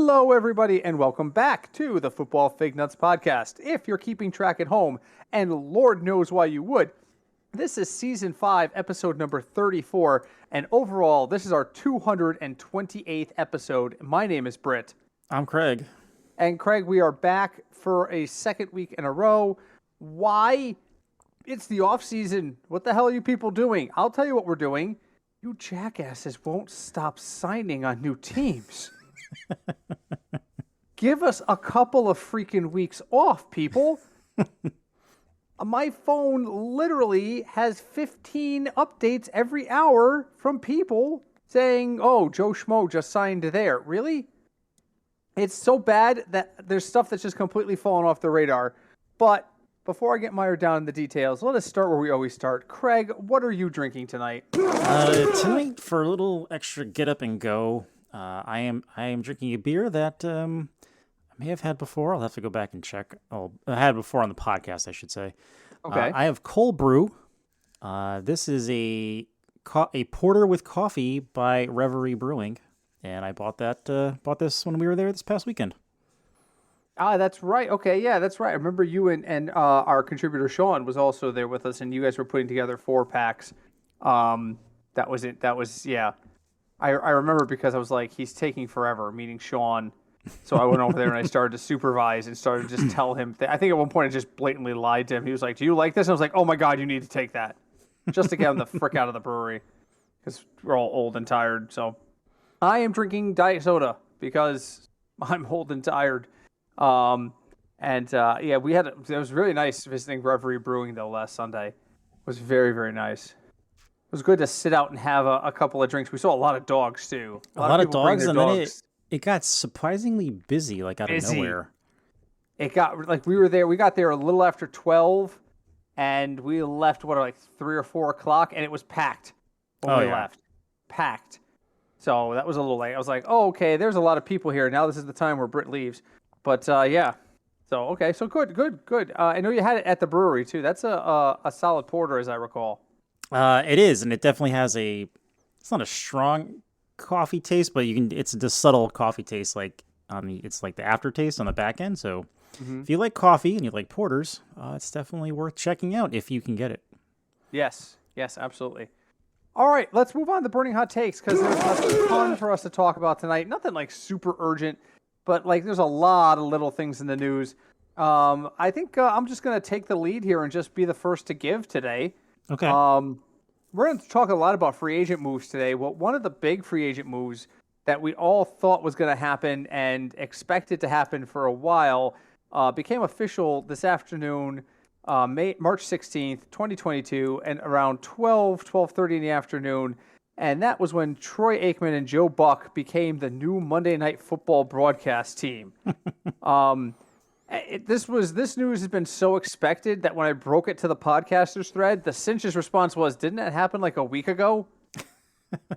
Hello, everybody, and welcome back to the Football Fignuts podcast. If you're keeping track at home, and Lord knows why you would, this is Season 5, Episode number 34, and overall, this is our 228th episode. My name is Britt. I'm Craig. And Craig, we are back for a second week in a row. Why? It's the off season. What the hell are you people doing? I'll tell you what we're doing. You jackasses won't stop signing on new teams. Give us a couple of freaking weeks off, people. My phone literally has 15 updates every hour from people saying, oh, Joe Schmo just signed there. Really? It's so bad that there's stuff that's just completely fallen off the radar. But before I get mired down in the details, let us start where we always start. Craig, what are you drinking tonight? Tonight, for a little extra get up and go, I am drinking a beer that I may have had before. I'll have to go back and check. Oh, I had before on the podcast, I should say. Okay. I have cold brew. This is a porter with coffee by Reverie Brewing, and I bought this when we were there this past weekend. Ah, that's right. Okay, yeah, that's right. I remember you and our contributor Sean was also there with us, and you guys were putting together 4-packs. That was it. That was, yeah. I remember because I was like, he's taking forever, meaning Sean. So I went over there and I started to supervise and started to just tell him. I think at one point I just blatantly lied to him. He was like, do you like this? And I was like, oh my God, you need to take that. Just to get him the frick out of the brewery. Because we're all old and tired. So I am drinking diet soda because I'm old and tired. Yeah, it was really nice visiting Reverie Brewing though last Sunday. It was very, very nice. It was good to sit out and have a couple of drinks. We saw a lot of dogs too. A lot of dogs, and then it got surprisingly busy, like out of nowhere. It got we got there a little after 12, and we left like 3 or 4 o'clock, and it was packed when we left. Packed. So that was a little late. I was like, oh, okay, there's a lot of people here. Now this is the time where Britt leaves. But yeah. So okay, so good. I know you had it at the brewery too. That's a solid porter, as I recall. It is, and it definitely has it's not a strong coffee taste, but it's the subtle coffee taste, like it's like the aftertaste on the back end. So if you like coffee and you like porters, it's definitely worth checking out if you can get it. Yes, absolutely. All right, let's move on to burning hot takes because there's a ton for us to talk about tonight. Nothing like super urgent, but like there's a lot of little things in the news. I think I'm just going to take the lead here and just be the first to give today. Okay. We're going to talk a lot about free agent moves today. Well, one of the big free agent moves that we all thought was going to happen and expected to happen for a while became official this afternoon, March 16th, 2022, and around 12:30 in the afternoon. And that was when Troy Aikman and Joe Buck became the new Monday Night Football broadcast team. This news has been so expected that when I broke it to the podcasters thread, the Cinch's response was, didn't that happen like a week ago?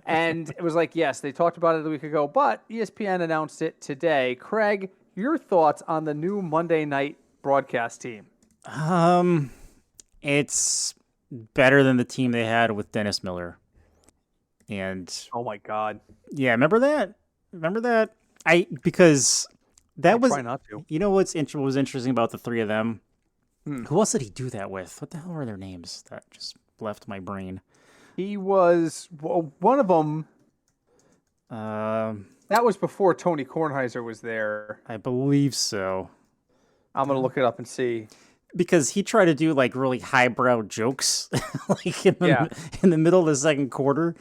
And it was like, yes, they talked about it a week ago, but ESPN announced it today. Craig, your thoughts on the new Monday night broadcast team? It's better than the team they had with Dennis Miller. And oh my God. Yeah, remember that? Because that was, try not to. You know what was interesting about the three of them? Who else did he do that with? What the hell were their names? That just left my brain. He was one of them. That was before Tony Kornheiser was there. I believe so. I'm going to look it up and see. Because he tried to do like really highbrow jokes like in the middle of the second quarter,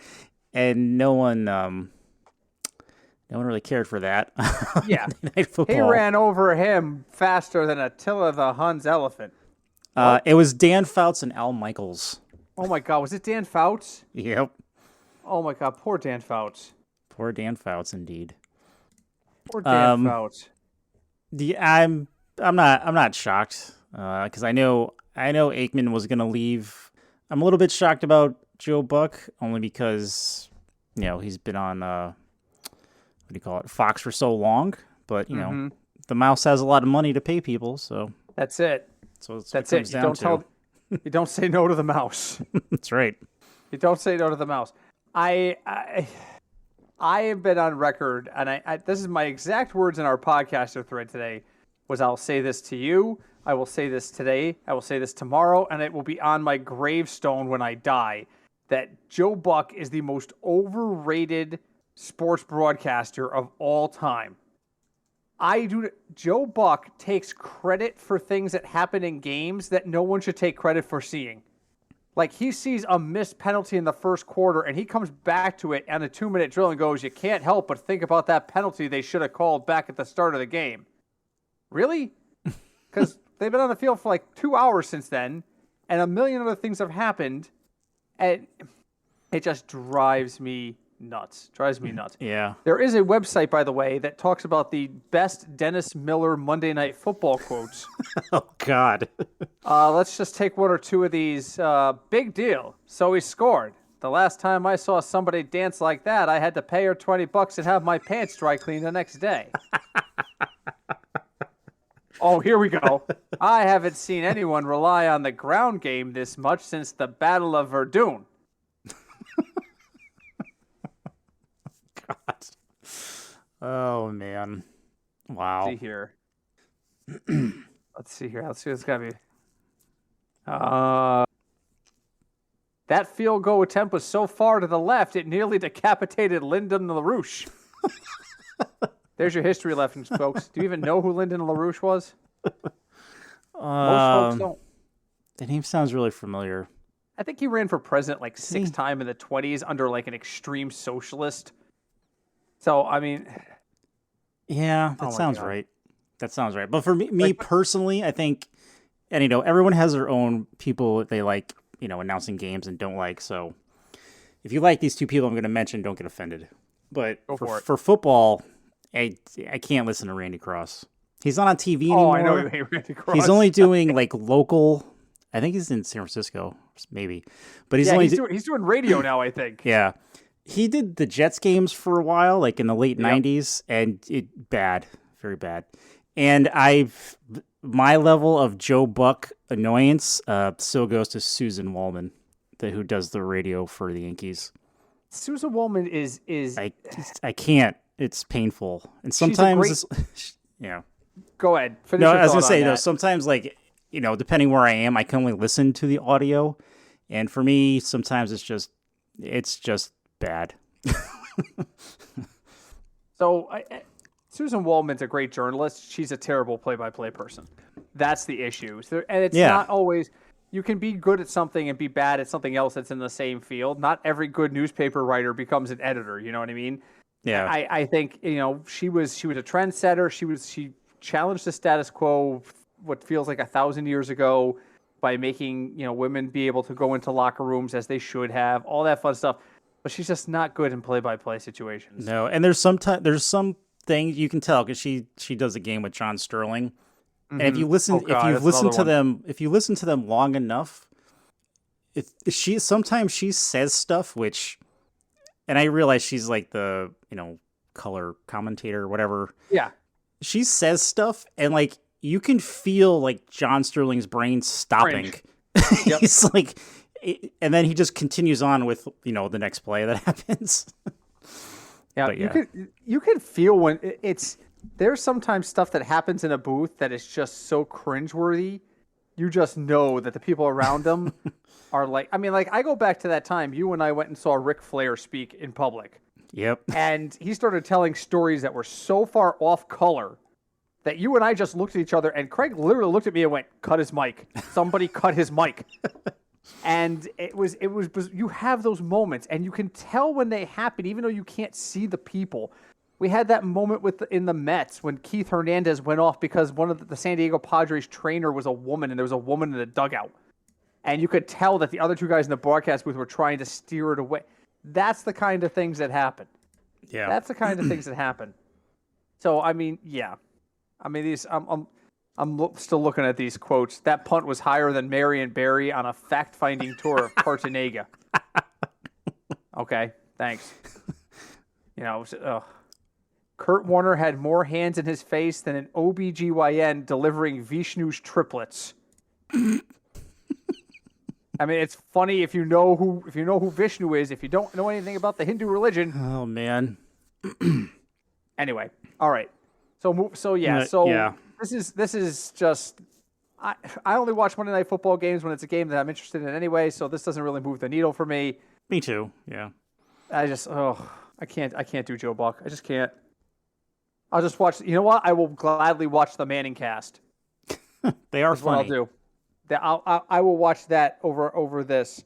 and no one really cared for that. Yeah. He ran over him faster than Attila the Hun's elephant. It was Dan Fouts and Al Michaels. Oh my God, was it Dan Fouts? Yep. Oh my God, poor Dan Fouts. Poor Dan Fouts, indeed. Poor Dan Fouts. I'm not shocked because I know Aikman was gonna leave. I'm a little bit shocked about Joe Buck only because he's been on Fox for so long, but the mouse has a lot of money to pay people, so that's it. So that's it. You don't say no to the mouse. That's right. You don't say no to the mouse. I have been on record, and this is my exact words in our podcaster thread today, was I'll say this to you, I will say this today, I will say this tomorrow, and it will be on my gravestone when I die, that Joe Buck is the most overrated sports broadcaster of all time. Joe Buck takes credit for things that happen in games that no one should take credit for seeing. Like, he sees a missed penalty in the first quarter, and he comes back to it on a 2-minute drill and goes, you can't help but think about that penalty they should have called back at the start of the game. Really? Because they've been on the field for like 2 hours since then, and a million other things have happened, and it just drives me nuts. Yeah. There is a website, by the way, that talks about the best Dennis Miller Monday Night Football quotes. Oh, God. Let's just take one or two of these. Big deal. So he scored. The last time I saw somebody dance like that, I had to pay her $20 and have my pants dry cleaned the next day. Oh, here we go. I haven't seen anyone rely on the ground game this much since the Battle of Verdun. God. Oh, man. Wow. Let's see here. Let's see what's got to be. That field goal attempt was so far to the left, it nearly decapitated Lyndon LaRouche. There's your history lessons, folks. Do you even know who Lyndon LaRouche was? Most folks don't. The name sounds really familiar. I think he ran for president like 6 times in the 1920s under like an extreme socialist. So, I mean... Yeah, that sounds right. That sounds right. But for me personally, I think, and everyone has their own people that they like, announcing games and don't like. So if you like these two people I'm going to mention, don't get offended. But for football, I can't listen to Randy Cross. He's not on TV anymore. Oh, I know you hate Randy Cross. He's only doing like local. I think he's in San Francisco, maybe. But he's doing radio now, I think. Yeah. He did the Jets games for a while, like in the late 90s, and bad, very bad. And my level of Joe Buck annoyance still goes to Susan Wallman, who does the radio for the Yankees. Susan Wallman is I can't. It's painful, and sometimes yeah. Go ahead. No, I was gonna say though. Sometimes, like depending where I am, I can only listen to the audio, and for me, sometimes it's just bad. So, Susan Wallman's a great journalist. She's a terrible play-by-play person. That's the issue. And it's not always... You can be good at something and be bad at something else that's in the same field. Not every good newspaper writer becomes an editor. You know what I mean? Yeah. I think she was a trendsetter. She challenged the status quo, what feels like 1,000 years ago, by making women be able to go into locker rooms as they should have. All that fun stuff. But she's just not good in play-by-play situations. No, and there's some things you can tell because she does a game with John Sterling, and if you listen to them long enough, sometimes she says stuff which, and I realize she's like the color commentator or whatever. Yeah, she says stuff, and like you can feel like John Sterling's brain stopping. Yep. He's like. And then he just continues on with the next play that happens. Yeah, you can feel when there's sometimes stuff that happens in a booth that is just so cringeworthy. You just know that the people around them are like. I mean, like I go back to that time you and I went and saw Ric Flair speak in public. Yep. And he started telling stories that were so far off color that you and I just looked at each other, and Craig literally looked at me and went, "Cut his mic! Somebody cut his mic!" And it was you have those moments, and you can tell when they happen, even though you can't see the people. We had that moment in the Mets when Keith Hernandez went off because one of the San Diego Padres trainer was a woman, and there was a woman in the dugout, and you could tell that the other two guys in the broadcast booth were trying to steer it away. That's the kind of things that happen. Yeah, that's the kind of things that happen. So I mean, these I'm still looking at these quotes. That punt was higher than Marion Barry on a fact-finding tour of Cartagena. Okay, thanks. Kurt Warner had more hands in his face than an OBGYN delivering Vishnu's triplets. I mean, it's funny if you know who Vishnu is. If you don't know anything about the Hindu religion. Oh, man. Anyway, all right. So yeah. So Yeah, this is just. I only watch Monday Night Football games when it's a game that I'm interested in anyway. So this doesn't really move the needle for me. me too. Yeah. I can't do Joe Buck. I just can't. I'll just watch. You know what? I will gladly watch the Manning cast. They are Is what I'll funny. do. I will watch that over this,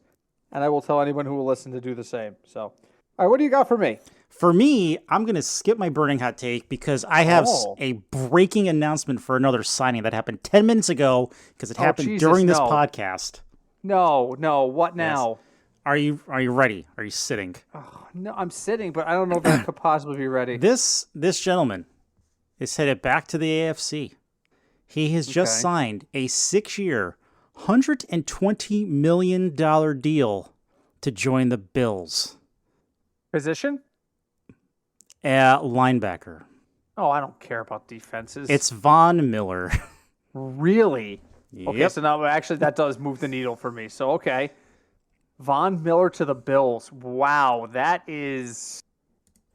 and I will tell anyone who will listen to do the same. So, all right, what do you got for me? For me, I'm going to skip my burning hot take because I have Oh. a breaking announcement for another signing that happened 10 minutes ago because it happened Jesus, during this no. podcast. No. What Yes. now? Are you ready? Are you sitting? Oh, no, I'm sitting, but I don't know if I could possibly be ready. This gentleman is headed back to the AFC. He has just Okay. signed a 6-year, $120 million deal to join the Bills. Position? Linebacker. Oh, I don't care about defenses. It's Von Miller. really okay. Yep. So now, actually, that does move the needle for me. So okay, Von Miller to the Bills. Wow, that is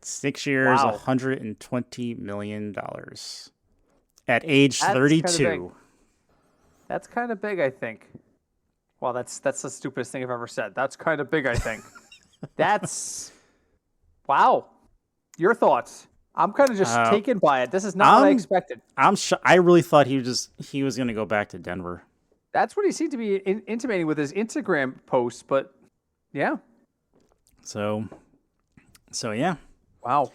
6 years, Wow. $120 million. At age That's 32. That's kind of big, I think. Well, that's the stupidest thing I've ever said. That's kind of big, I think. That's wow. Your thoughts? I'm kind of just taken by it. This is not what I expected. I really thought he was going to go back to Denver. That's what he seemed to be intimating with his Instagram posts, but yeah. So yeah. Wow.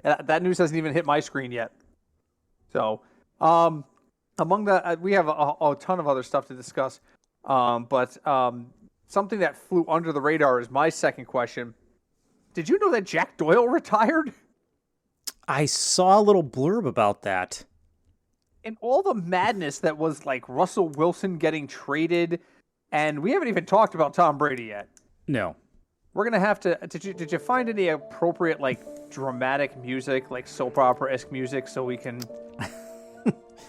That news hasn't even hit my screen yet. So, among the we have a ton of other stuff to discuss, but something that flew under the radar is my second question. Did you know that Jack Doyle retired? I saw a little blurb about that. And all the madness that was like Russell Wilson getting traded, and we haven't even talked about Tom Brady yet. No. We're gonna have to. Did you find any appropriate like dramatic music, like soap opera-esque music, so we can,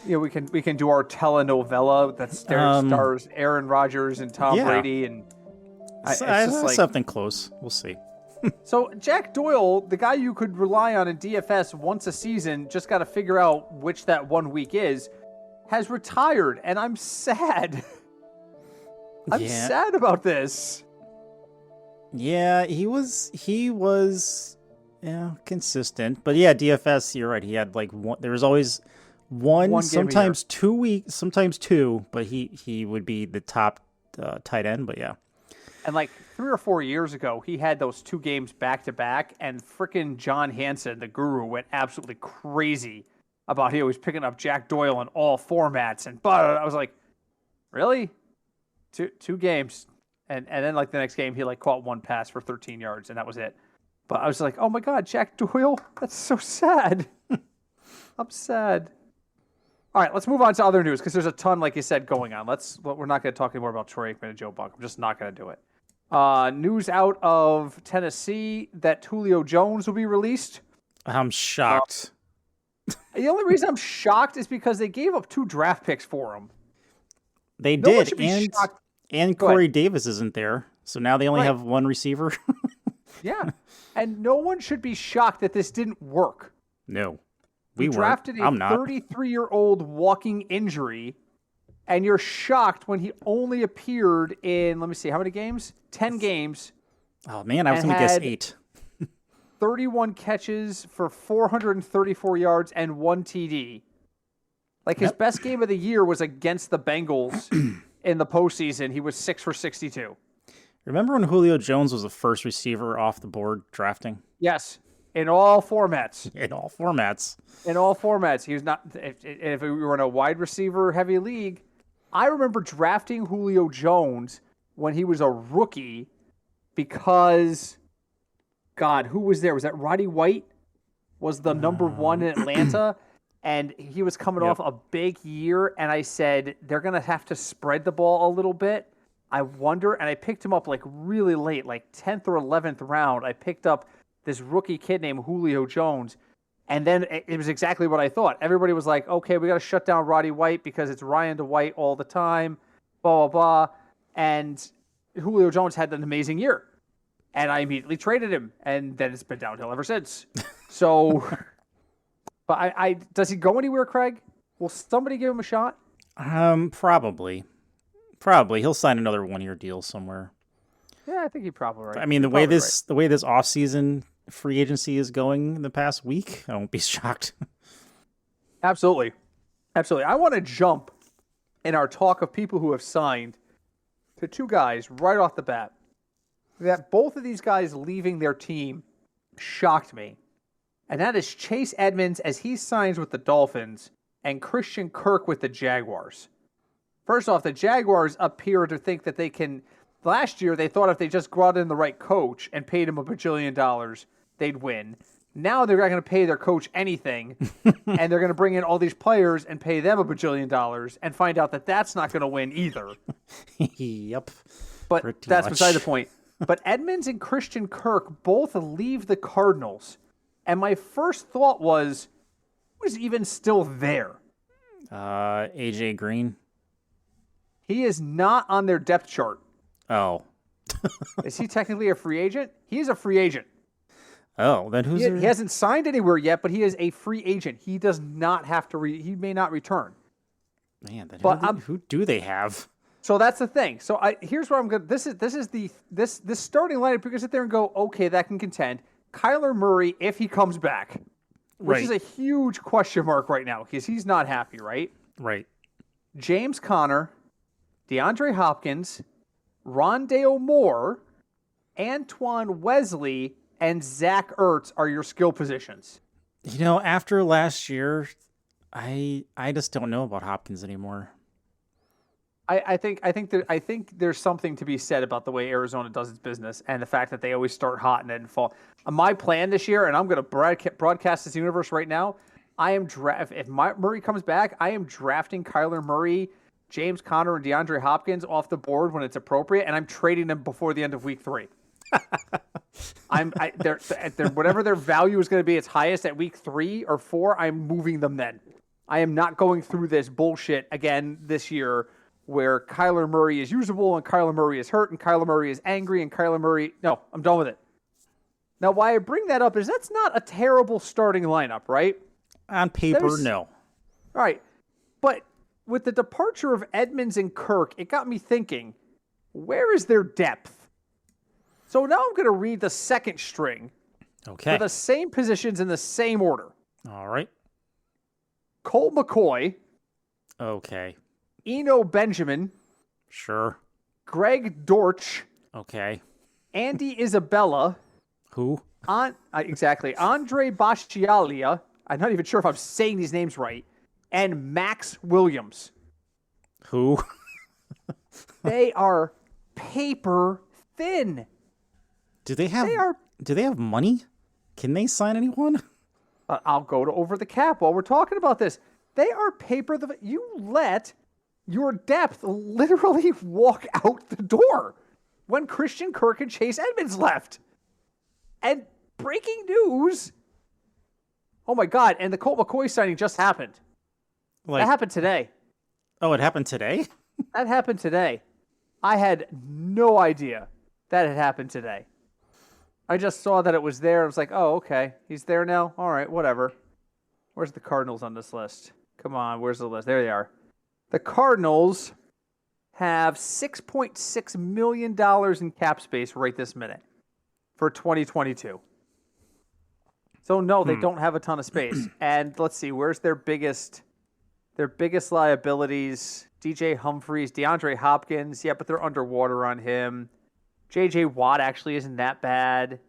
we can do our telenovela that stars Aaron Rodgers and Tom Brady, and I something close. We'll see. So Jack Doyle, the guy you could rely on in DFS once a season, just got to figure out which that 1 week is, has retired, and I'm sad. I'm sad about this. Yeah, he was consistent. But yeah, DFS, you're right. He had like one, there was always one sometimes 2 weeks, sometimes two, but he would be the top tight end, but yeah. And like 3 or 4 years ago, he had those 2 games back to back, and frickin' John Hansen, the guru, went absolutely crazy about he was picking up Jack Doyle in all formats. And but I was like, really? Two games, and then like the next game, he like caught 1 pass for 13 yards, and that was it. But I was like, oh my god, Jack Doyle, that's so sad. I'm sad. All right, let's move on to other news because there's a ton, like you said, going on. We're not going to talk anymore about Troy Aikman and Joe Buck. I'm just not going to do it. News out of Tennessee that Julio Jones will be released. I'm shocked. The only reason I'm shocked is because they gave up 2 draft picks for him. They No one did, should be shocked. and Go Corey ahead. Davis isn't there, so now they only Right. have one receiver. Yeah, and no one should be shocked that this didn't work. No, We drafted a I'm not. 33-year-old walking injury, and you're shocked when he only appeared in, let me see, how many games? 10 games, Oh man, I was and going to guess had 8. 31 catches for 434 yards and 1 TD. Like his best game of the year was against the Bengals in the postseason. He was 6 for 62. Remember when Julio Jones was the first receiver off the board drafting? Yes, in all formats. In all formats. In all formats. He was not. If we were in a wide receiver heavy league, I remember drafting Julio Jones when he was a rookie because, God, who was there? Was that Roddy White? Was the number 1 in Atlanta? And he was coming off a big year, and I said, they're going to have to spread the ball a little bit. I wonder, and I picked him up like really late, like 10th or 11th round. I picked up this rookie kid named Julio Jones, and then it was exactly what I thought. Everybody was like, okay, we got to shut down Roddy White because it's Ryan DeWhite all the time, blah, blah, blah. And Julio Jones had an amazing year. and I immediately traded him, and then it's been downhill ever since. So, but I does he go anywhere, Craig? Will somebody give him a shot? Probably. Probably. He'll sign another 1-year deal somewhere. Yeah, I think he's probably right. I mean, He's probably right. the way this offseason free agency is going in the past week, I won't be shocked. Absolutely. Absolutely. I want to jump in our talk of people who have signed to two guys right off the bat. That both of these guys leaving their team shocked me. And that is Chase Edmonds as he signs with the Dolphins and Christian Kirk with the Jaguars. First off, the Jaguars appear to think that they can. Last year, they thought if they just brought in the right coach and paid him $1 bajillion, they'd win. Now they're not going to pay their coach anything, and they're going to bring in all these players and pay them $1 bajillion and find out that that's not going to win either. Yep. But that's beside the point. But Edmonds and Christian Kirk both leave the Cardinals. And my first thought was, who's even still there? AJ Green. He is not on their depth chart. Oh. Is he technically a free agent? He is a free agent. Oh, then who's he hasn't signed anywhere yet, but he is a free agent. He does not have to. He may not return. Man, then who do they have? So that's the thing. So here's where I'm going. This starting lineup. You can sit there and go, okay, that can contend. Kyler Murray, if he comes back, which is a huge question mark right now because he's not happy, right? Right. James Conner, DeAndre Hopkins, Rondale Moore, Antoine Wesley, and Zach Ertz are your skill positions. You know, after last year, I just don't know about Hopkins anymore. I think there's something to be said about the way Arizona does its business and the fact that they always start hot and then fall. My plan this year, and I'm going to broadcast this universe right now. If Murray comes back, I am drafting Kyler Murray, James Conner, and DeAndre Hopkins off the board when it's appropriate, and I'm trading them before the end of week 3. Whatever their value is going to be its highest at week 3 or 4, I'm moving them then. I am not going through this bullshit again this year where Kyler Murray is usable and Kyler Murray is hurt and Kyler Murray is angry and Kyler Murray... No, I'm done with it. Now, why I bring that up is that's not a terrible starting lineup, right? On paper, no. All right. But with the departure of Edmonds and Kirk, it got me thinking, where is their depth? So now I'm going to read the second string for the same positions in the same order. All right. Colt McCoy. Okay. Eno Benjamin. Sure. Greg Dortch. Okay. Andy Isabella. Who? Exactly. Andre Bascialia. I'm not even sure if I'm saying these names right. And Max Williams. Who? They are paper thin. Do they have money? Can they sign anyone? I'll go to over the cap while we're talking about this. They are paper. You let your depth literally walk out the door when Christian Kirk and Chase Edmonds left. And breaking news. Oh my God. And the Colt McCoy signing just happened. That happened today. Oh, it happened today? That happened today. I had no idea that had happened today. I just saw that it was there. I was like, oh, okay. He's there now? All right, whatever. Where's the Cardinals on this list? Come on, where's the list? There they are. The Cardinals have $6.6 million in cap space right this minute for 2022. So, no, they don't have a ton of space. And let's see, where's their biggest liabilities? DJ Humphries, DeAndre Hopkins. Yeah, but they're underwater on him. J.J. Watt actually isn't that bad.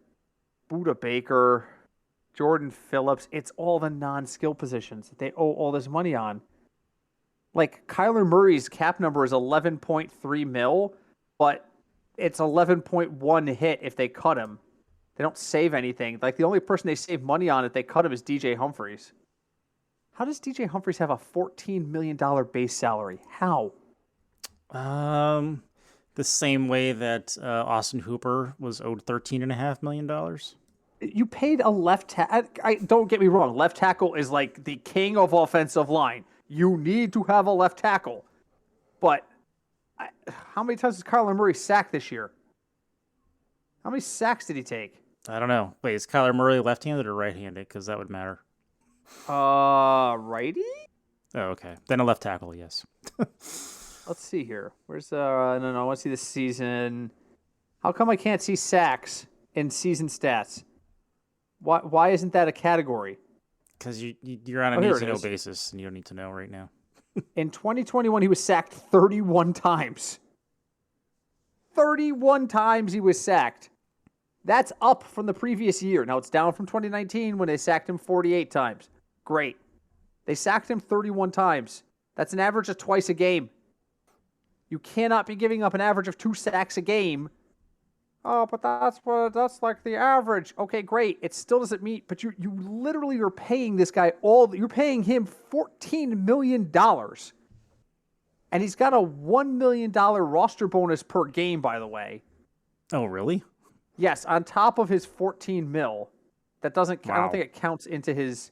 Buda Baker, Jordan Phillips. It's all the non-skill positions that they owe all this money on. Like, Kyler Murray's cap number is 11.3 mil, but it's 11.1 hit if they cut him. They don't save anything. Like, the only person they save money on if they cut him is DJ Humphries. How does DJ Humphries have a $14 million base salary? How? The same way that Austin Hooper was owed $13.5 million. You paid a left tackle. Don't get me wrong. Left tackle is like the king of offensive line. You need to have a left tackle. But how many times has Kyler Murray sacked this year? How many sacks did he take? I don't know. Wait, is Kyler Murray left-handed or right-handed? Because that would matter. Righty? Oh, okay. Then a left tackle, yes. Let's see here. Where's no, I want to see the season. How come I can't see sacks in season stats? Why isn't that a category? Because you're on a need-to-know basis, and you don't need to know right now. In 2021, he was sacked 31 times. 31 times he was sacked. That's up from the previous year. Now, it's down from 2019 when they sacked him 48 times. Great. They sacked him 31 times. That's an average of twice a game. You cannot be giving up an average of 2 sacks a game. Oh, but that's like the average. Okay, great. It still doesn't meet, but you literally are paying this guy you're paying him $14 million. And he's got a $1 million roster bonus per game, by the way. Oh, really? Yes, on top of his 14 mil. That doesn't, Wow. I don't think it counts into his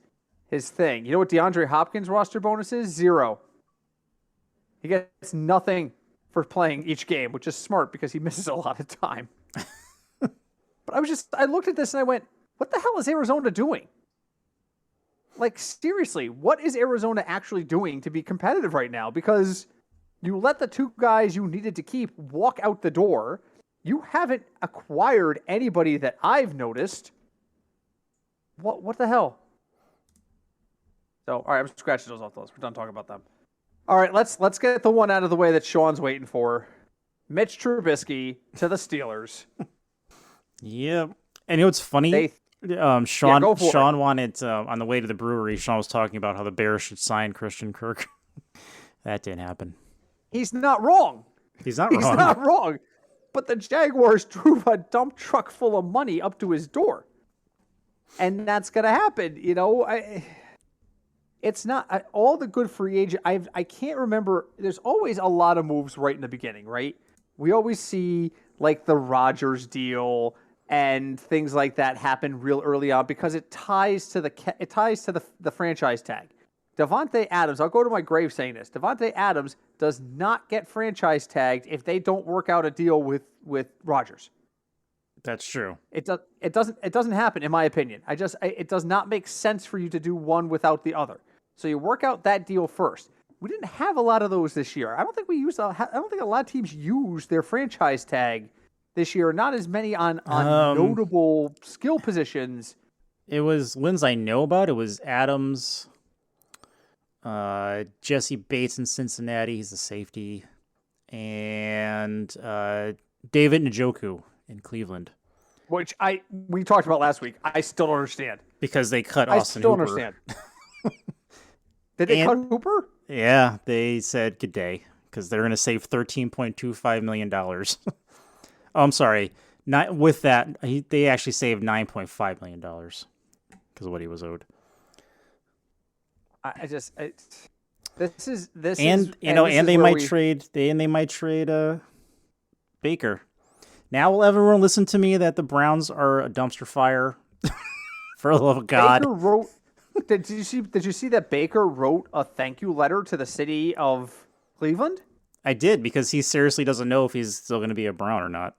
thing. You know what DeAndre Hopkins' roster bonus is? 0. He gets nothing for playing each game, which is smart because he misses a lot of time. But I looked at this and I went, what the hell is Arizona doing? Like, seriously, what is Arizona actually doing to be competitive right now? Because you let the 2 guys you needed to keep walk out the door. You haven't acquired anybody that I've noticed. What the hell? So, all right, I'm scratching those off those. We're done talking about them. All right, let's get the one out of the way that Sean's waiting for. Mitch Trubisky to the Steelers. Yeah. And you know what's funny? Sean wanted, on the way to the brewery, Sean was talking about how the Bears should sign Christian Kirk. That didn't happen. He's not wrong. He's not wrong. He's not wrong. But the Jaguars drove a dump truck full of money up to his door. And that's going to happen. You know, it's not all the good free agent. I can't remember. There's always a lot of moves right in the beginning, right? We always see like the Rodgers deal and things like that happen real early on because it ties to the franchise tag. Devontae Adams, I'll go to my grave saying this. Devontae Adams does not get franchise tagged if they don't work out a deal with Rodgers. That's true. It doesn't happen in my opinion. It does not make sense for you to do one without the other. So you work out that deal first. We didn't have a lot of those this year. I don't think a lot of teams used their franchise tag this year. Not as many on notable skill positions. It was ones I know about. It was Adams, Jesse Bates in Cincinnati. He's a safety, and David Njoku in Cleveland. Which we talked about last week. I still don't understand. Because they cut Austin Hooper. I still understand. Did they cut Hooper? Yeah, they said good day because they're going to save $13.25 million. Oh, I'm sorry. Not with that, they actually saved $9.5 million because of what he was owed. They might trade Baker. Now will everyone listen to me that the Browns are a dumpster fire? For the love of God. Baker wrote. Did you see that Baker wrote a thank you letter to the city of Cleveland? I did because he seriously doesn't know if he's still going to be a Brown or not.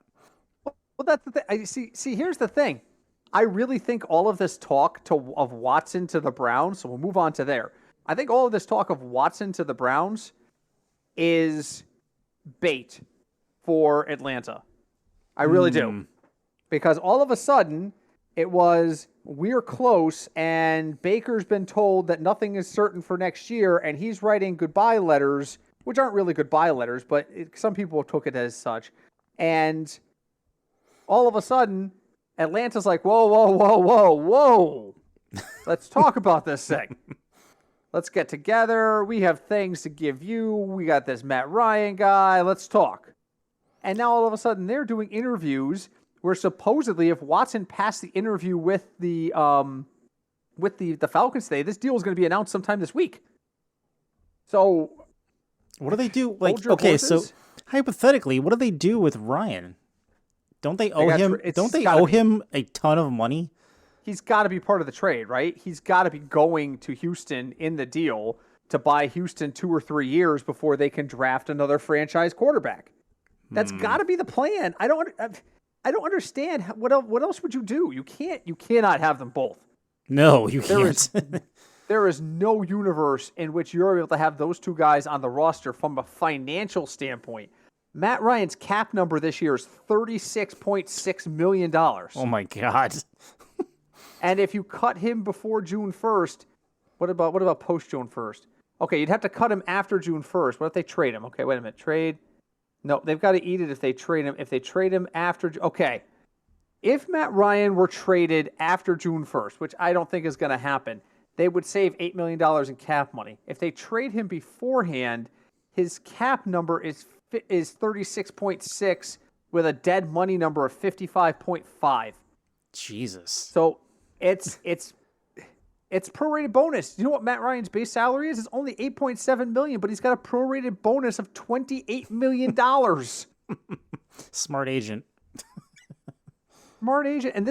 Well, that's the thing. See, here's the thing. I really think all of this talk of Watson to the Browns. So we'll move on to there. I think all of this talk of Watson to the Browns is bait for Atlanta. I really do. Because all of a sudden, it was, we're close, and Baker's been told that nothing is certain for next year, and he's writing goodbye letters, which aren't really goodbye letters, but some people took it as such. And all of a sudden, Atlanta's like, whoa, whoa, whoa, whoa, whoa. Let's talk about this thing. Let's get together. We have things to give you. We got this Matt Ryan guy. Let's talk. And now all of a sudden they're doing interviews where supposedly if Watson passed the interview with the Falcons today, this deal is going to be announced sometime this week. So what do they do? Like, okay, so hypothetically, what do they do with Ryan? Don't they owe him? Don't they owe him a ton of money? He's got to be part of the trade, right? He's got to be going to Houston in the deal to buy Houston 2 or 3 years before they can draft another franchise quarterback. That's got to be the plan. I don't understand what else would you do? You cannot have them both. No, you There can't. is there is no universe in which you're able to have those two guys on the roster from a financial standpoint. Matt Ryan's cap number this year is $36.6 million. Oh my God. And if you cut him before June 1st, what about post June 1st? Okay, you'd have to cut him after June 1st. What if they trade him? Okay, wait a minute. Trade. No, they've got to eat it if they trade him. If they trade him after, okay. If Matt Ryan were traded after June 1st, which I don't think is going to happen, they would save $8 million in cap money. If they trade him beforehand, his cap number is 36.6 with a dead money number of 55.5. Jesus. So it's prorated bonus. You know what Matt Ryan's base salary is? It's only $8.7 million, but he's got a prorated bonus of $28 million. Smart agent. Smart agent. And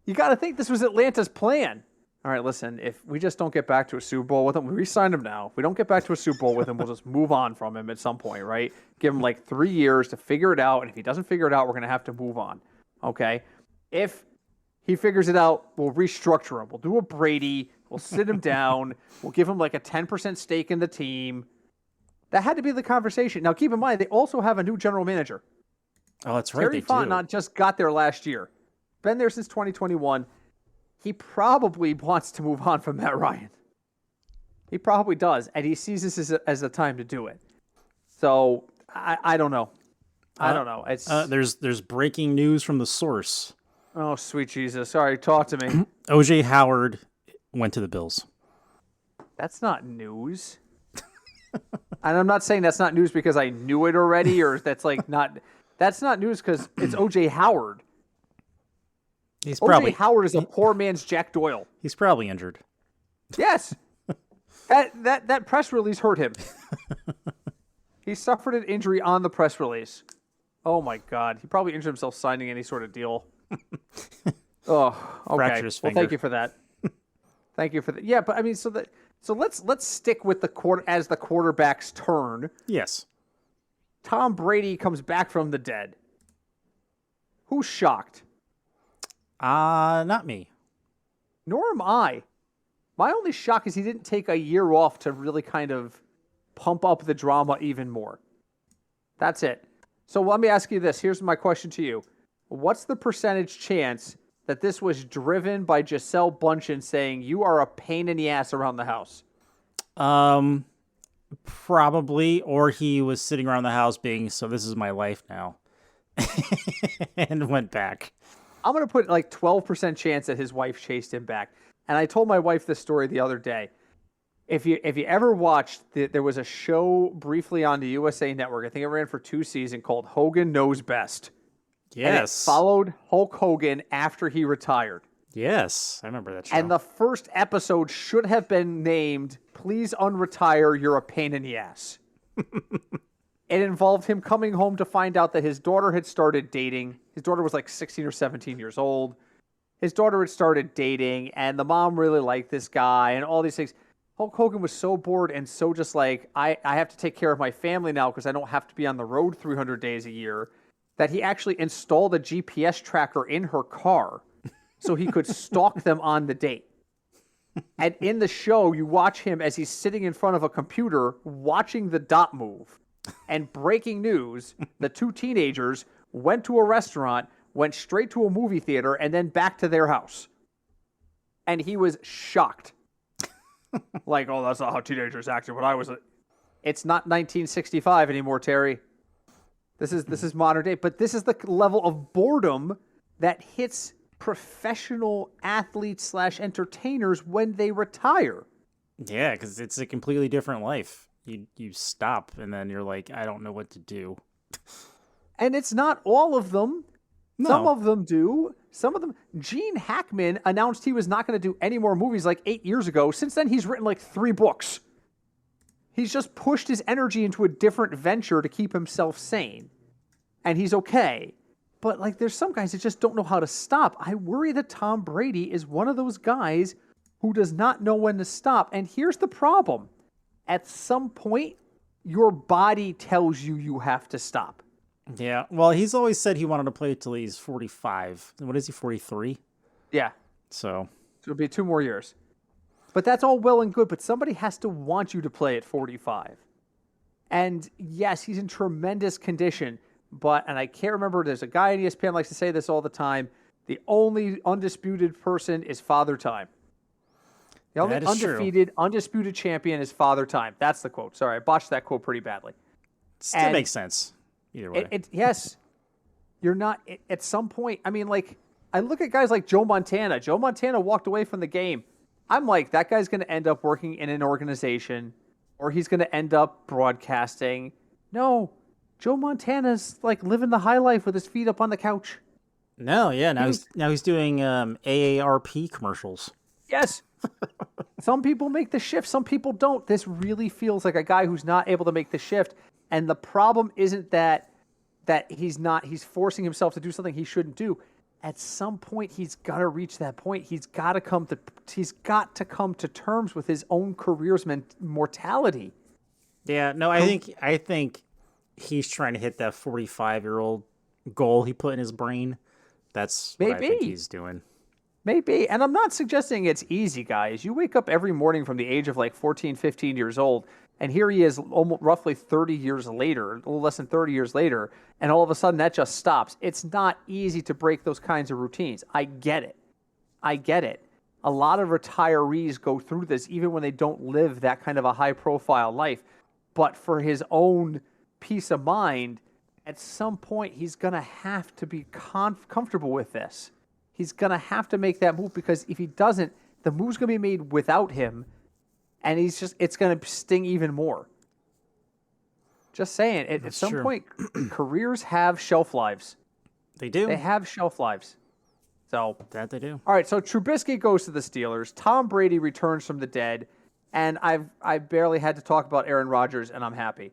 you got to think this was Atlanta's plan. All right, listen, if we just don't get back to a Super Bowl with him, we re-signed him now. If we don't get back to a Super Bowl with him, we'll just move on from him at some point, right? Give him like 3 years to figure it out. And if he doesn't figure it out, we're going to have to move on. Okay? If he figures it out, we'll restructure him. We'll do a Brady. We'll sit him down. We'll give him like a 10% stake in the team. That had to be the conversation. Now, keep in mind, they also have a new general manager. Oh, that's right. Terry Fontenot just got there last year. Been there since 2021. He probably wants to move on from Matt Ryan. He probably does, and he sees this as the time to do it. So I don't know. I don't know. It's there's breaking news from the source. Oh, sweet Jesus! Sorry, talk to me. O.J. Howard went to the Bills. That's not news. And I'm not saying that's not news because I knew it already, or that's not news because it's O.J. Howard. O.J. Howard is a poor man's Jack Doyle. He's probably injured. Yes. That press release hurt him. He suffered an injury on the press release. Oh my God. He probably injured himself signing any sort of deal. Oh, okay. Fractured his finger. Well, thank you for that. Thank you for that. Yeah, but I mean, so let's stick with the quarterback's turn. Yes. Tom Brady comes back from the dead. Who's shocked? Not me. Nor am I. My only shock is he didn't take a year off to really kind of pump up the drama even more. That's it. So let me ask you this. Here's my question to you. What's the percentage chance that this was driven by Gisele Bundchen saying you are a pain in the ass around the house? Probably. Or he was sitting around the house being, so this is my life now. And went back. I'm going to put like 12% chance that his wife chased him back. And I told my wife this story the other day. If you ever watched, there was a show briefly on the USA Network. I think it ran for 2 seasons called Hogan Knows Best. Yes. And it followed Hulk Hogan after he retired. Yes, I remember that show. And the first episode should have been named, Please Unretire, You're a Pain in the Ass. It involved him coming home to find out that his daughter had started dating. His daughter was like 16 or 17 years old. His daughter had started dating, and the mom really liked this guy, and all these things. Hulk Hogan was so bored and so just like, I have to take care of my family now because I don't have to be on the road 300 days a year, that he actually installed a GPS tracker in her car so he could stalk them on the date. And in the show, you watch him as he's sitting in front of a computer watching the dot move. And breaking news, the 2 teenagers went to a restaurant, went straight to a movie theater, and then back to their house. And he was shocked. Like, oh, that's not how teenagers acted when I was It's not 1965 anymore, Terry. This is modern day. But this is the level of boredom that hits professional athletes / entertainers when they retire. Yeah, because it's a completely different life. You stop, and then you're like, I don't know what to do. And it's not all of them. No. Some of them do. Some of them. Gene Hackman announced he was not going to do any more movies like 8 years ago. Since then, he's written like 3 books. He's just pushed his energy into a different venture to keep himself sane. And he's okay. But like, there's some guys that just don't know how to stop. I worry that Tom Brady is one of those guys who does not know when to stop. And here's the problem. At some point, your body tells you have to stop. Yeah. Well, he's always said he wanted to play till he's 45. What is he, 43? Yeah, So, so it'll be 2 more years. But that's all well and good. But somebody has to want you to play at 45. And yes, he's in tremendous condition. And I can't remember, there's a guy on ESPN likes to say this all the time. The only undisputed person is Father Time. The only that is true. undisputed champion is Father Time. That's the quote. Sorry, I botched that quote pretty badly. Still And makes sense. Either way. yes, you're not, at some point, I mean, like, I look at guys like Joe Montana. Joe Montana walked away from the game. I'm like, that guy's going to end up working in an organization or he's going to end up broadcasting. No, Joe Montana's like living the high life with his feet up on the couch. No, yeah. Now he's doing AARP commercials. Yes. Some people make the shift, some people don't. This really feels like a guy who's not able to make the shift. And the problem isn't that he's forcing himself to do something he shouldn't do. At some point he's got to reach that point. He's got to come to terms with his own career's mortality. Yeah, no, I think he's trying to hit that 45-year-old goal he put in his brain. That's what I think he's doing. Maybe. And I'm not suggesting it's easy, guys. You wake up every morning from the age of like 14, 15 years old, and here he is almost roughly 30 years later, a little less than 30 years later, and all of a sudden that just stops. It's not easy to break those kinds of routines. I get it. A lot of retirees go through this even when they don't live that kind of a high-profile life. But for his own peace of mind, at some point he's going to have to be comfortable with this. He's going to have to make that move because if he doesn't, the move's going to be made without him, and it's going to sting even more. Just saying, at some point, careers have shelf lives. They do. They have shelf lives. So that they do. All right, so Trubisky goes to the Steelers. Tom Brady returns from the dead, and I barely had to talk about Aaron Rodgers, and I'm happy.